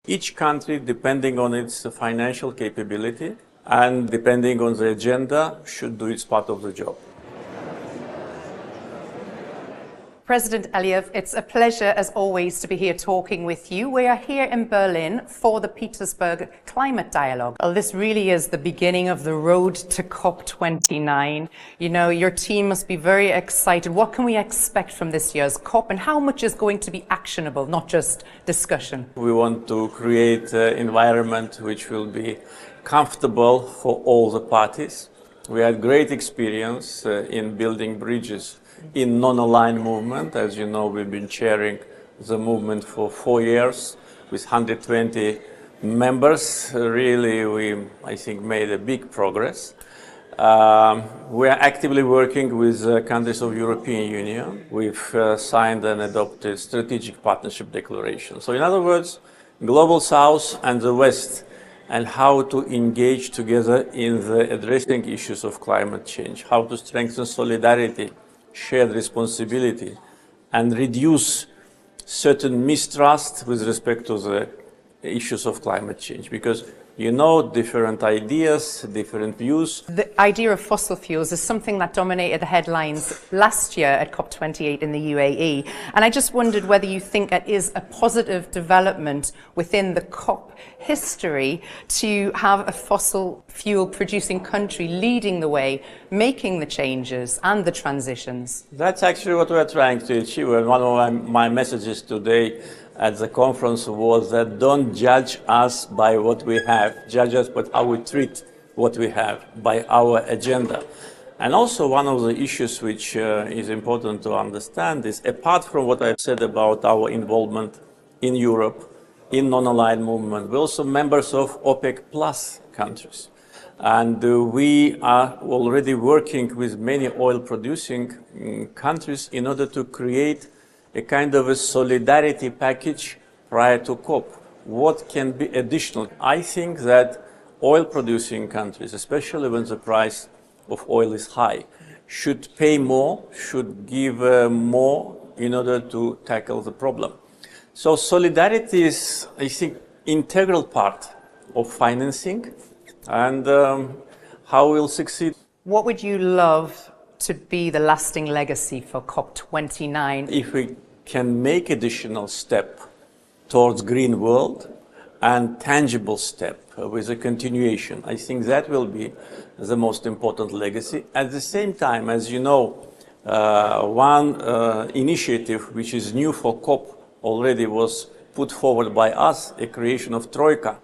Each country, depending on its financial capability and depending on the agenda, should do its part of the job. President Aliyev, it's a pleasure as always to be here talking with you. We are here in Berlin for the Petersburg Climate Dialogue. Well, this really is the beginning of the road to COP29. You know, your team must be very excited. What can we expect from this year's COP and how much is going to be actionable, not just discussion? We want to create an environment which will be comfortable for all the parties. We had great experience in building bridges in non-aligned movement. As you know, we've been chairing the movement for 4 years with 120 members. Really, we, I think, made a big progress. We are actively working with countries of European Union. We've signed and adopted strategic partnership declaration. So in other words, Global South and the West, and how to engage together in the addressing issues of climate change, how to strengthen solidarity, shared responsibility, and reduce certain mistrust with respect to the issues of climate change. Because, you know, different ideas, different views. The idea of fossil fuels is something that dominated the headlines last year at COP28 in the UAE. And I just wondered whether you think it is a positive development within the COP history to have a fossil fuel producing country leading the way, making the changes and the transitions. That's actually what we're trying to achieve. And one of my messages today at the conference was that don't judge us by what we have, judge us by how we treat what we have, by our agenda. And also one of the issues which is important to understand is, apart from what I've said about our involvement in Europe, in non-aligned movement, we're also members of OPEC Plus countries. And we are already working with many oil-producing countries in order to create a kind of a solidarity package prior to COP. What can be additional? I think that oil-producing countries, especially when the price of oil is high, should pay more, should give more in order to tackle the problem. So solidarity is, I think, integral part of financing and how we'll succeed. What would you love to be the lasting legacy for COP29? If we can make additional step towards green world and tangible step with a continuation, I think that will be the most important legacy. At the same time, as you know, one initiative which is new for COP already was put forward by us, a creation of Troika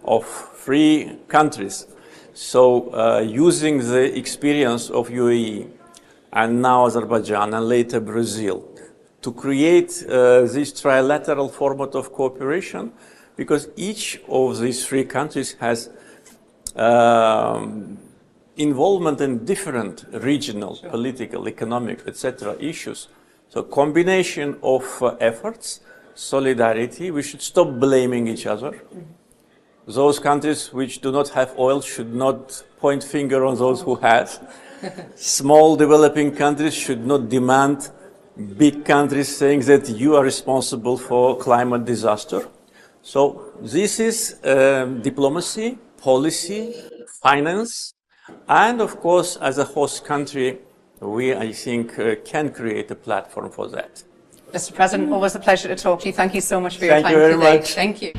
of 3 countries. So using the experience of UAE and now Azerbaijan and later Brazil to create this trilateral format of cooperation, because each of these 3 countries has involvement in different regional, political, economic, etc. issues. So combination of efforts, solidarity, we should stop blaming each other. Those countries which do not have oil should not point finger on those who have. Small developing countries should not demand big countries saying that you are responsible for climate disaster. So this is diplomacy, policy, finance, and of course, as a host country, we, I think, can create a platform for that. Mr. President, always a pleasure to talk to you. Thank you so much for your time today. Thank you very much. Thank you.